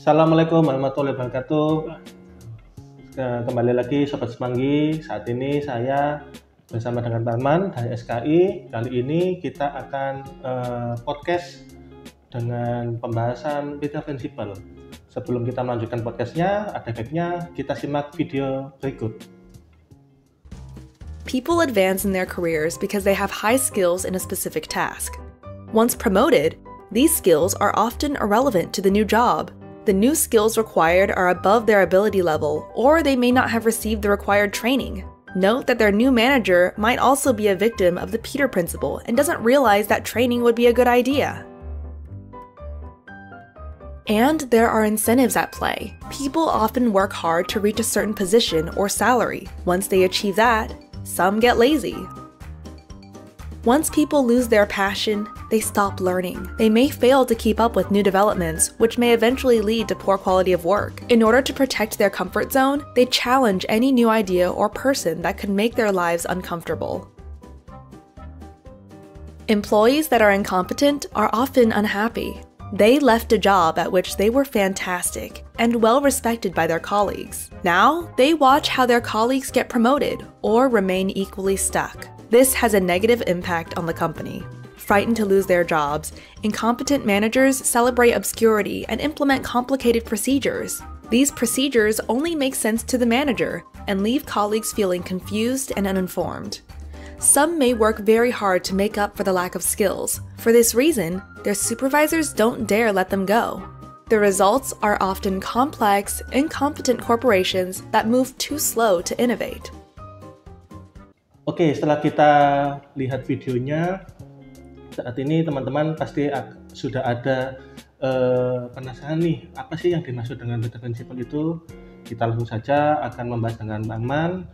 Assalamualaikum warahmatullahi wabarakatuh. Kembali lagi Sobat Semanggi. Saat ini saya bersama dengan Pak Man dari SKI. Kali ini kita akan podcast dengan pembahasan Peter Principle. Sebelum kita melanjutkan podcastnya, ada baiknya kita simak video berikut. People advance in their careers because they have high skills in a specific task. Once promoted, these skills are often irrelevant to the new job. The new skills required are above their ability level, or they may not have received the required training. Note that their new manager might also be a victim of the Peter Principle and doesn't realize that training would be a good idea. And there are incentives at play. People often work hard to reach a certain position or salary. Once they achieve that, some get lazy. Once people lose their passion, they stop learning. They may fail to keep up with new developments, which may eventually lead to poor quality of work. In order to protect their comfort zone, they challenge any new idea or person that could make their lives uncomfortable. Employees that are incompetent are often unhappy. They left a job at which they were fantastic and well respected by their colleagues. Now, they watch how their colleagues get promoted or remain equally stuck. This has a negative impact on the company. Frightened to lose their jobs, incompetent managers celebrate obscurity and implement complicated procedures. These procedures only make sense to the manager and leave colleagues feeling confused and uninformed. Some may work very hard to make up for the lack of skills. For this reason, their supervisors don't dare let them go. The results are often complex, incompetent corporations that move too slow to innovate. Oke, setelah kita lihat videonya, saat ini teman-teman pasti sudah ada penasaran nih, apa sih yang dimaksud dengan Peter Principle itu? Kita langsung saja akan membahas dengan Pak Man.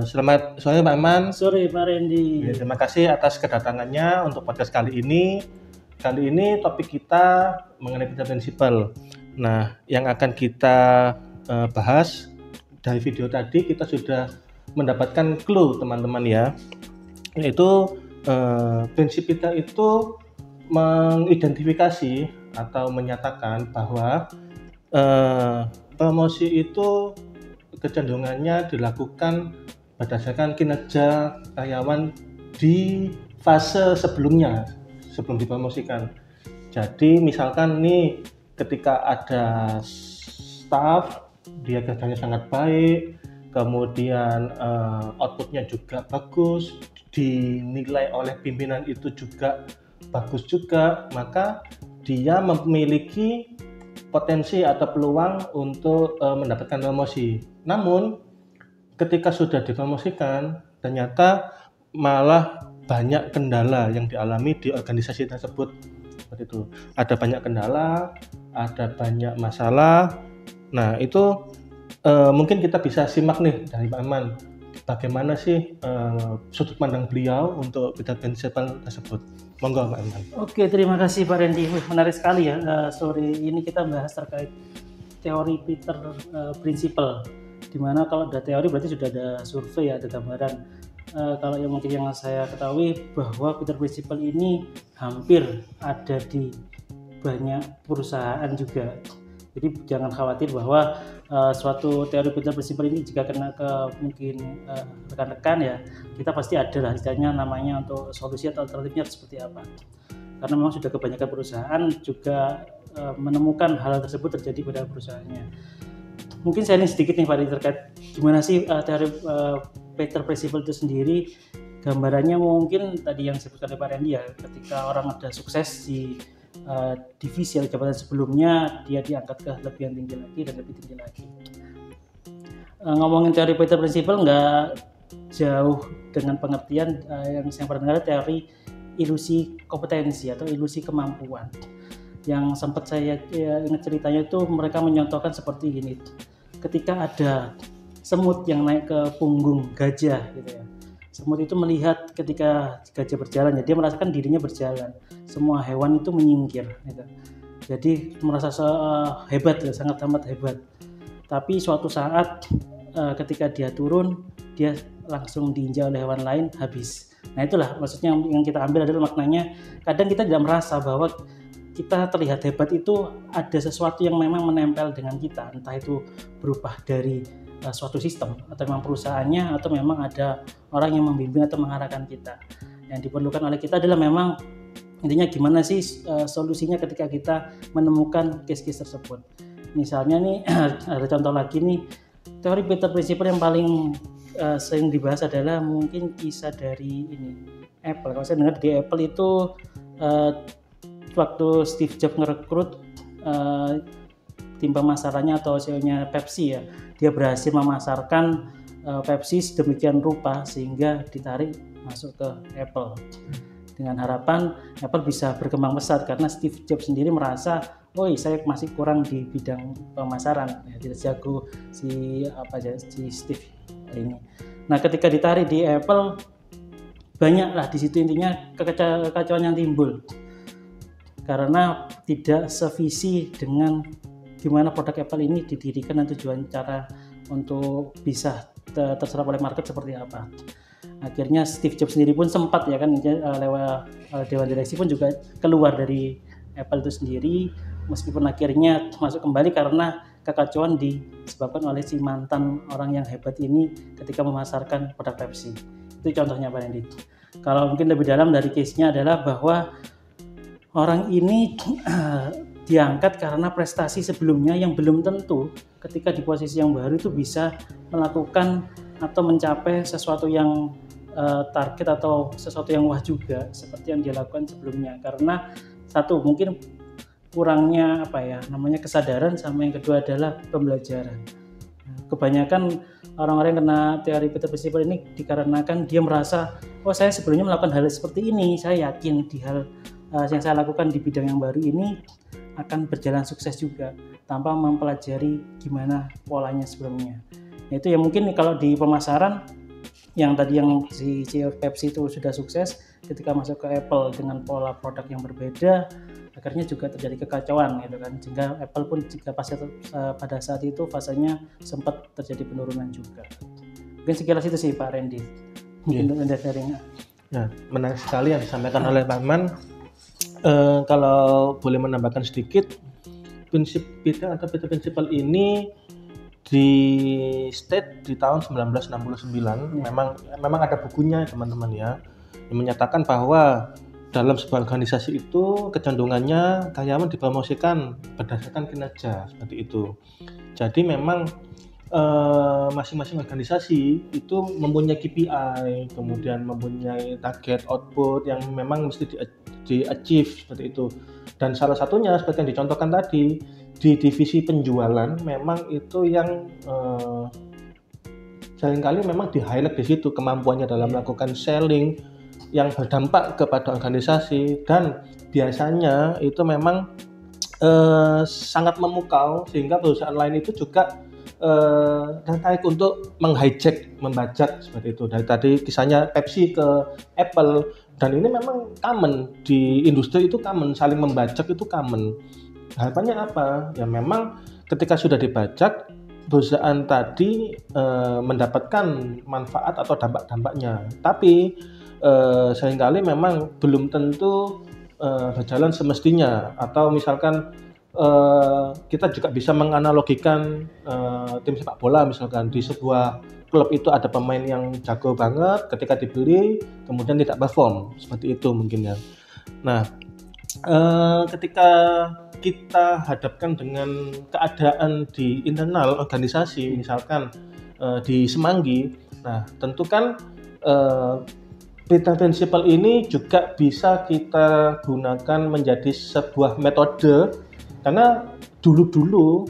Selamat sore Pak Man. Sore Pak Randy. Ya, terima kasih atas kedatangannya untuk podcast kali ini. Kali ini topik kita mengenai Peter Principle. Nah, yang akan kita bahas dari video tadi kita sudah mendapatkan clue teman-teman ya, yaitu prinsip Peter itu mengidentifikasi atau menyatakan bahwa promosi itu kecenderungannya dilakukan berdasarkan kinerja karyawan di fase sebelumnya, sebelum dipromosikan. Jadi misalkan nih ketika ada staff, dia kerjanya sangat baik, kemudian outputnya juga bagus, dinilai oleh pimpinan itu juga bagus juga, maka dia memiliki potensi atau peluang untuk mendapatkan promosi. Namun ketika sudah dipromosikan, ternyata malah banyak kendala yang dialami di organisasi tersebut. Seperti itu. Ada banyak kendala, ada banyak masalah. Nah, itu mungkin kita bisa simak nih dari Pak Man, bagaimana sih sudut pandang beliau untuk Peter Principle tersebut. Monggo Pak Man. Oke, terima kasih Pak Randy. Menarik sekali ya. Sore ini kita bahas terkait teori Peter Principle. Dimana kalau ada teori berarti sudah ada survei, ada gambaran. Kalau yang mungkin yang saya ketahui bahwa Peter Principle ini hampir ada di banyak perusahaan juga. Jadi jangan khawatir bahwa suatu teori Peter Principle ini jika kena ke mungkin rekan-rekan ya, kita pasti ada lah istilahnya namanya untuk solusi atau alternatifnya seperti apa. Karena memang sudah kebanyakan perusahaan juga menemukan hal tersebut terjadi pada perusahaannya. Mungkin saya ini sedikit nih Pak terkait gimana sih teori Peter Principle itu sendiri. Gambarannya mungkin tadi yang disebutkan oleh Pak Randy ya, ketika orang ada sukses di divisi atau jabatan sebelumnya, dia diangkat ke lebih tinggi lagi dan lebih tinggi lagi. Ngomongin teori Peter Principle nggak jauh dengan pengertian yang saya pernah dengar, teori ilusi kompetensi atau ilusi kemampuan. Yang sempat saya ingat ceritanya itu mereka menyontohkan seperti ini. Ketika ada semut yang naik ke punggung gajah gitu ya. Semut itu melihat ketika gajah berjalan, ya dia merasakan dirinya berjalan. Semua hewan itu menyingkir. Gitu. Jadi merasa hebat, ya, sangat amat hebat. Tapi suatu saat ketika dia turun, dia langsung diinjak oleh hewan lain, habis. Nah itulah maksudnya yang kita ambil adalah maknanya. Kadang kita tidak merasa bahwa kita terlihat hebat itu ada sesuatu yang memang menempel dengan kita, entah itu berubah dari suatu sistem atau memang perusahaannya atau memang ada orang yang membimbing atau mengarahkan kita. Yang diperlukan oleh kita adalah memang intinya gimana sih solusinya ketika kita menemukan case-case tersebut. Misalnya nih ada contoh lagi nih, teori Peter Principle yang paling sering dibahas adalah mungkin kisah dari ini Apple. Kalau saya dengar di Apple itu waktu Steve Jobs ngerekrut tim pemasarannya atau CEO-nya Pepsi ya, dia berhasil memasarkan Pepsi sedemikian rupa sehingga ditarik masuk ke Apple dengan harapan Apple bisa berkembang pesat, karena Steve Jobs sendiri merasa, saya masih kurang di bidang pemasaran, ya, tidak jago si Steve ini. Nah, ketika ditarik di Apple, banyaklah di situ intinya kekacauan yang timbul karena tidak sevisi dengan gimana produk Apple ini didirikan dan tujuan cara untuk bisa terserap oleh market seperti apa. Akhirnya Steve Jobs sendiri pun sempat ya kan lewat dewan direksi pun juga keluar dari Apple itu sendiri, meskipun akhirnya masuk kembali karena kekacauan disebabkan oleh si mantan orang yang hebat ini ketika memasarkan produk Pepsi. Itu contohnya Pak Randy. Kalau mungkin lebih dalam dari case-nya adalah bahwa orang ini diangkat karena prestasi sebelumnya yang belum tentu ketika di posisi yang baru itu bisa melakukan atau mencapai sesuatu yang target atau sesuatu yang wah juga seperti yang dia lakukan sebelumnya, karena satu mungkin kurangnya kesadaran, sama yang kedua adalah pembelajaran. Kebanyakan orang-orang yang kena teori Peter Principle ini dikarenakan dia merasa saya sebelumnya melakukan hal seperti ini, saya yakin di hal yang saya lakukan di bidang yang baru ini akan berjalan sukses juga tanpa mempelajari gimana polanya sebelumnya. Itu ya mungkin kalau di pemasaran yang tadi yang si CEO Pepsi itu sudah sukses, ketika masuk ke Apple dengan pola produk yang berbeda, akhirnya juga terjadi kekacauan gitu kan, sehingga Apple pun jika pada saat itu fasenya sempat terjadi penurunan juga. Mungkin sekilas itu sih Pak Randy. Mungkin untuk sharingnya. Ya, menarik sekali yang disampaikan oleh Pak Man. Kalau boleh menambahkan sedikit, prinsip Peter atau Peter Principle ini di state di tahun 1969. Memang ada bukunya teman-teman ya, yang menyatakan bahwa dalam sebuah organisasi itu kecenderungannya karyawan dipromosikan berdasarkan kinerja seperti itu. Jadi memang masing-masing organisasi itu mempunyai KPI, kemudian mempunyai target output yang memang mesti di-achieve seperti itu. Dan salah satunya seperti yang dicontohkan tadi, di divisi penjualan memang itu yang seringkali memang di-highlight di situ kemampuannya dalam melakukan selling yang berdampak kepada organisasi, dan biasanya itu memang sangat memukau sehingga perusahaan lain itu juga tertarik untuk menghijack, membajak seperti itu. Dari tadi kisahnya Pepsi ke Apple, dan ini memang common di industri, itu common, saling membajak itu common. Harapannya apa? Ya memang ketika sudah dibajak, perusahaan tadi mendapatkan manfaat atau dampak-dampaknya. Tapi seringkali memang belum tentu berjalan semestinya. Atau misalkan kita juga bisa menganalogikan tim sepak bola, misalkan di sebuah klub itu ada pemain yang jago banget, ketika dibeli kemudian tidak perform, seperti itu mungkin ya. Nah, ketika kita hadapkan dengan keadaan di internal organisasi, misalkan di Semanggi, nah tentu kan Peter Principle ini juga bisa kita gunakan menjadi sebuah metode, karena dulu-dulu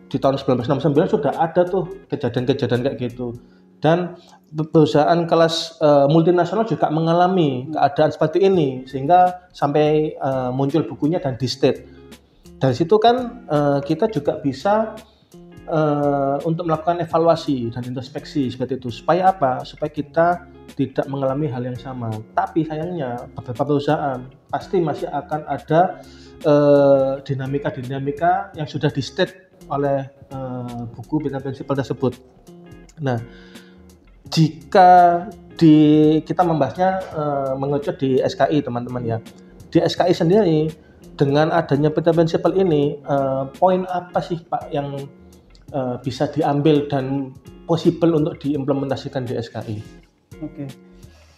di tahun 1969 sudah ada tuh kejadian-kejadian kayak gitu, dan perusahaan kelas multinasional juga mengalami keadaan seperti ini sehingga sampai muncul bukunya dan di-state. Dari situ kan kita juga bisa untuk melakukan evaluasi dan introspeksi seperti itu, supaya apa? Supaya kita tidak mengalami hal yang sama. Tapi sayangnya beberapa perusahaan pasti masih akan ada dinamika-dinamika yang sudah di-state oleh buku Peter Principle tersebut. Nah, jika kita membahasnya mengerucut di SKI teman-teman ya, di SKI sendiri dengan adanya Peter Principle ini, poin apa sih Pak yang bisa diambil dan possible untuk diimplementasikan di SKI? Oke.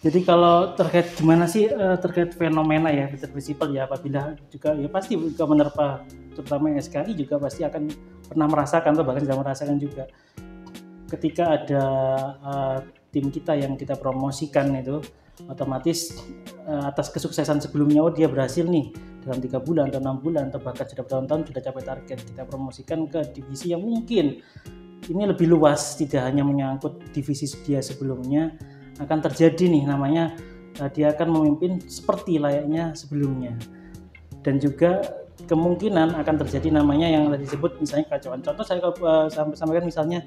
Jadi kalau terkait gimana sih terkait fenomena ya Peter Principle ya, apabila juga ya pasti juga menerpa terutama SKI juga pasti akan pernah merasakan atau bahkan sudah merasakan juga ketika ada tim kita yang kita promosikan itu otomatis atas kesuksesan sebelumnya, dia berhasil nih dalam 3 bulan atau 6 bulan atau bahkan sudah bertahun-tahun sudah capai target, kita promosikan ke divisi yang mungkin ini lebih luas, tidak hanya menyangkut divisi dia sebelumnya, akan terjadi nih namanya dia akan memimpin seperti layaknya sebelumnya. Dan juga kemungkinan akan terjadi namanya yang tadi disebut misalnya kekacauan. Contoh saya sampaikan misalnya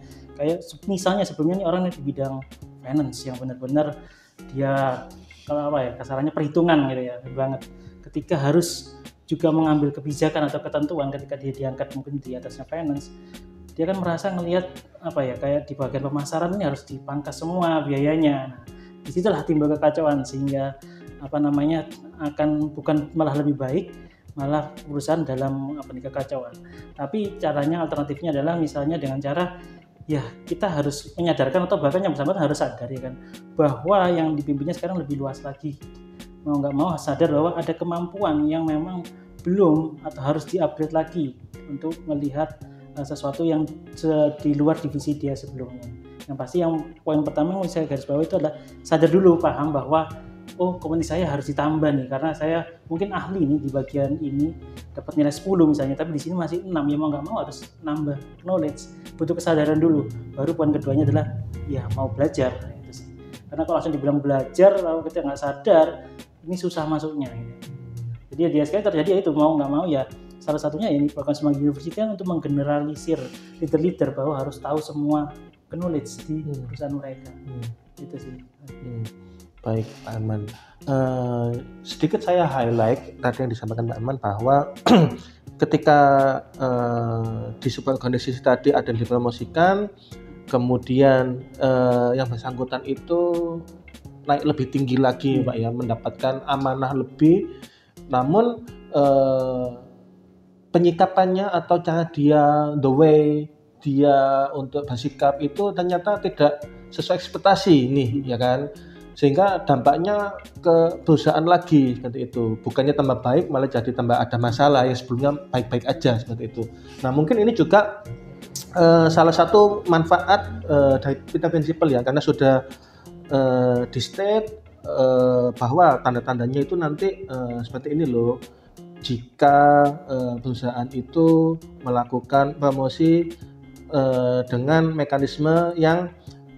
sebelumnya nih orang di bidang finance yang benar-benar dia kalau kasarannya perhitungan gitu ya banget. Ketika harus juga mengambil kebijakan atau ketentuan ketika dia diangkat mungkin di atasnya finance, dia kan merasa ngelihat kayak di bagian pemasaran ini harus dipangkas semua biayanya. Nah, disitulah timbul kekacauan sehingga akan bukan malah lebih baik, malah perusahaan dalam kekacauan. Tapi caranya alternatifnya adalah misalnya dengan cara ya kita harus menyadarkan atau bahkan yang bersangkutan harus sadar ya kan bahwa yang dipimpinnya sekarang lebih luas lagi. Mau nggak mau sadar bahwa ada kemampuan yang memang belum atau harus di-upgrade lagi untuk melihat sesuatu yang di luar divisi dia sebelumnya. Yang pasti yang poin pertama yang saya garis bawahi itu adalah sadar dulu, paham bahwa kompetensi saya harus ditambah nih karena saya mungkin ahli nih di bagian ini dapat nilai 10 misalnya, tapi di sini masih 6, ya mau nggak mau harus nambah knowledge, butuh kesadaran dulu. Baru poin keduanya adalah ya mau belajar itu sih. Karena kalau langsung dibilang belajar kalau kita nggak sadar ini susah masuknya. Jadi dia sekali terjadi itu mau nggak mau ya salah satunya ini program Smart University untuk menggeneralisir leader-leader bahwa harus tahu semua knowledge di perusahaan mereka. Itu sih. Baik Pak Arman, sedikit saya highlight tadi yang disampaikan Pak Arman bahwa ketika di sebuah organisasi tadi ada yang dipromosikan, kemudian yang bersangkutan itu naik lebih tinggi lagi Pak ya, mendapatkan amanah lebih, namun penyikapannya atau cara dia, the way dia untuk bersikap itu ternyata tidak sesuai ekspektasi nih ya kan, sehingga dampaknya ke perusahaan lagi seperti itu, bukannya tambah baik malah jadi tambah ada masalah yang sebelumnya baik-baik aja seperti itu. Nah mungkin ini juga salah satu manfaat dari Peter Principle ya, karena sudah di state bahwa tanda-tandanya itu nanti seperti ini loh, jika perusahaan itu melakukan promosi dengan mekanisme yang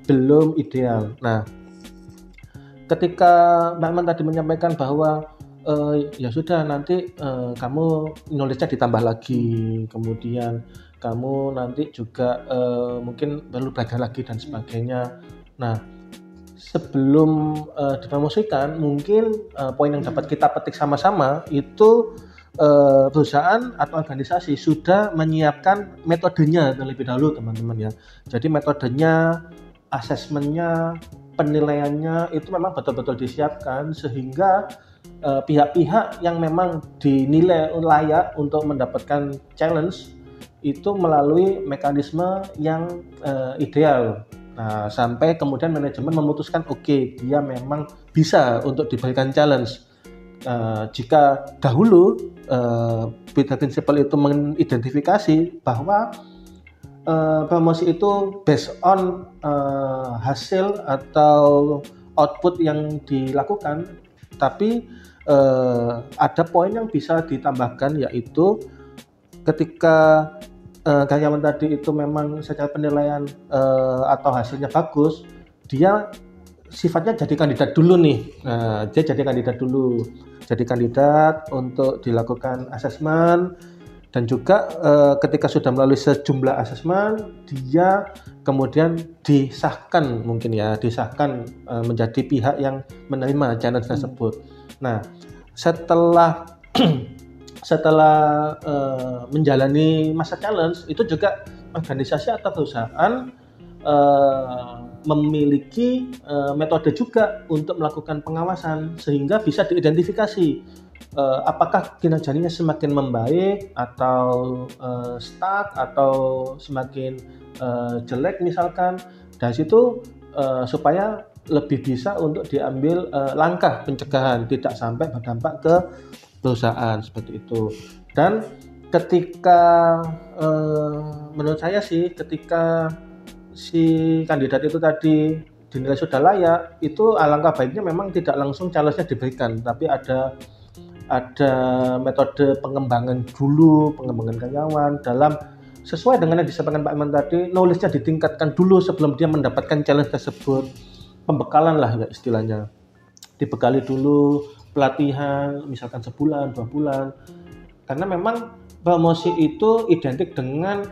belum ideal. Nah ketika Mbak Man tadi menyampaikan bahwa ya sudah nanti kamu knowledge-nya ditambah lagi, kemudian kamu nanti juga mungkin perlu belajar lagi dan sebagainya. Nah sebelum dipromosikan mungkin poin yang dapat kita petik sama-sama itu perusahaan atau organisasi sudah menyiapkan metodenya terlebih dahulu teman-teman ya. Jadi metodenya, asesmennya, penilaiannya itu memang betul-betul disiapkan sehingga pihak-pihak yang memang dinilai layak untuk mendapatkan challenge itu melalui mekanisme yang ideal. Nah, sampai kemudian manajemen memutuskan oke, dia memang bisa untuk diberikan challenge. Jika dahulu Peter Principle itu mengidentifikasi bahwa promosi itu based on hasil atau output yang dilakukan, tapi ada poin yang bisa ditambahkan, yaitu ketika karyawan tadi itu memang secara penilaian atau hasilnya bagus, dia sifatnya jadi kandidat dulu nih. Dia jadi kandidat dulu, jadi kandidat untuk dilakukan asesmen, dan juga ketika sudah melalui sejumlah asesmen, dia kemudian disahkan menjadi pihak yang menerima challenge tersebut. Nah, setelah menjalani masa challenge itu juga organisasi atau perusahaan memiliki metode juga untuk melakukan pengawasan sehingga bisa diidentifikasi apakah kinerjanya semakin membaik atau stuck atau semakin jelek misalkan. Dari situ supaya lebih bisa untuk diambil langkah pencegahan, tidak sampai berdampak ke perusahaan seperti itu. Dan ketika menurut saya sih, ketika si kandidat itu tadi dinilai sudah layak, itu alangkah baiknya memang tidak langsung challenge-nya diberikan, tapi ada metode pengembangan dulu, pengembangan karyawan dalam sesuai dengan yang disampaikan Pak Iman tadi, knowledge-nya ditingkatkan dulu sebelum dia mendapatkan challenge tersebut. Pembekalan lah ya istilahnya, dibekali dulu pelatihan misalkan sebulan 2 bulan, karena memang promosi itu identik dengan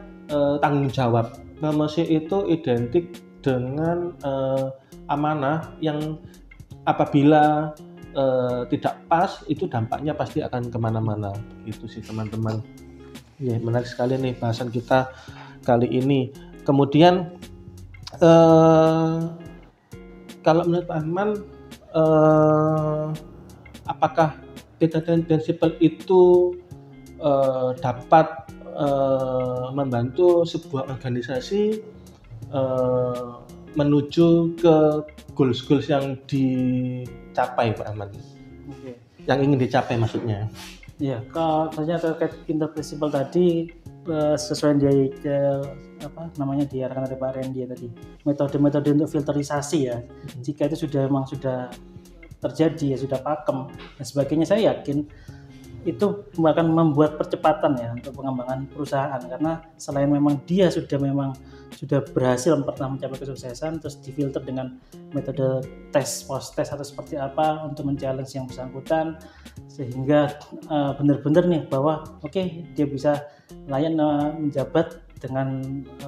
tanggung jawab. Promosi itu identik dengan amanah yang apabila tidak pas itu dampaknya pasti akan kemana-mana. Itu sih teman-teman. Ya, menarik sekali nih bahasan kita kali ini. Kemudian kalau menurut Pak Ahmad, apakah Peterson Principle itu dapat membantu sebuah organisasi menuju ke goals-goals yang dicapai, Pak Ahmad? Oke. Yang ingin dicapai maksudnya. Ya, kalau ternyata terkait interprinsipal tadi sesuai yang diarahkan oleh Pak Randy tadi, metode-metode untuk filterisasi ya. Jika itu memang sudah terjadi ya, sudah pakem dan sebagainya, saya yakin itu akan membuat percepatan ya untuk pengembangan perusahaan, karena selain memang dia sudah berhasil pernah mencapai kesuksesan, terus difilter dengan metode tes, post tes atau seperti apa untuk men-challenge yang bersangkutan, sehingga benar-benar nih bahwa oke, dia bisa layak menjabat dengan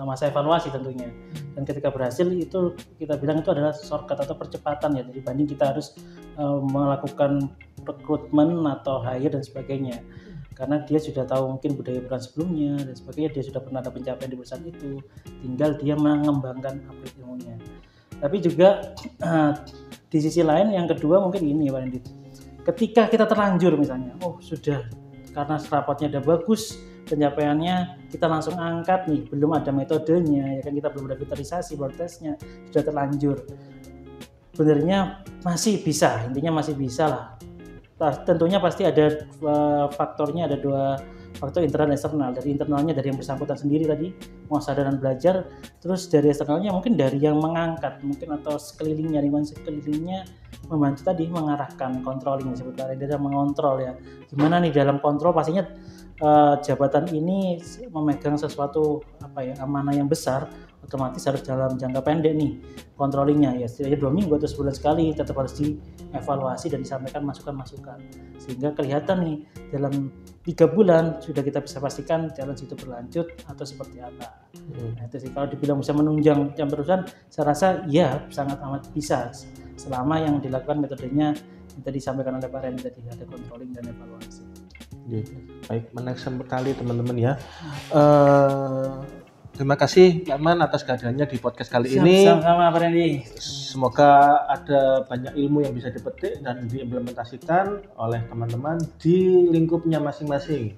masa evaluasi tentunya. Dan ketika berhasil itu kita bilang itu adalah shortcut atau percepatan ya, dibanding kita harus melakukan rekrutmen atau hire dan sebagainya, karena dia sudah tahu mungkin budaya perusahaan sebelumnya dan sebagainya, dia sudah pernah ada pencapaian di perusahaan itu, tinggal dia mengembangkan upgrade ilmunya. Tapi juga di sisi lain yang kedua mungkin ini Pak Hendit, ketika kita terlanjur misalnya sudah karena rapotnya udah bagus, pencapaiannya kita langsung angkat nih, belum ada metodenya ya kan, kita belum ada filterisasi, baru tesnya sudah terlanjur, sebenarnya masih bisa, intinya masih bisa lah. Tentunya pasti ada faktornya, ada 2 faktor, internal dan eksternal. Dari internalnya dari yang bersangkutan sendiri tadi mau sadar dan belajar, terus dari eksternalnya mungkin dari yang mengangkat mungkin atau sekelilingnya, lingkungan sekelilingnya membantu tadi mengarahkan, controlling disebut Pak Randy, mengontrol ya. Gimana nih dalam kontrol, pastinya jabatan ini memegang sesuatu amanah yang besar, otomatis harus dalam jangka pendek nih controllingnya ya, setidaknya 2 minggu atau sebulan sekali tetap harus dievaluasi dan disampaikan masukan-masukan, sehingga kelihatan nih dalam 3 bulan sudah kita bisa pastikan challenge itu berlanjut atau seperti apa. Nah, itu sih kalau dibilang bisa menunjang jam perusahaan, saya rasa ya sangat amat bisa, selama yang dilakukan metodenya yang tadi disampaikan oleh Pak Randy tadi, ada controlling dan evaluasi. Baik, menarik sekali teman-teman ya. Terima kasih Pak Man atas kehadirannya di podcast kali ini. Sama-sama Pak Randy. Semoga ada banyak ilmu yang bisa dipetik dan diimplementasikan oleh teman-teman di lingkupnya masing-masing.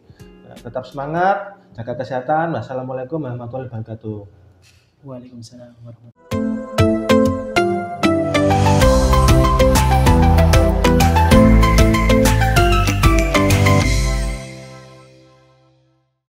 Tetap semangat, jaga kesehatan. Wassalamualaikum warahmatullahi wabarakatuh. Waalaikumsalam warahmatullahi wabarakatuh.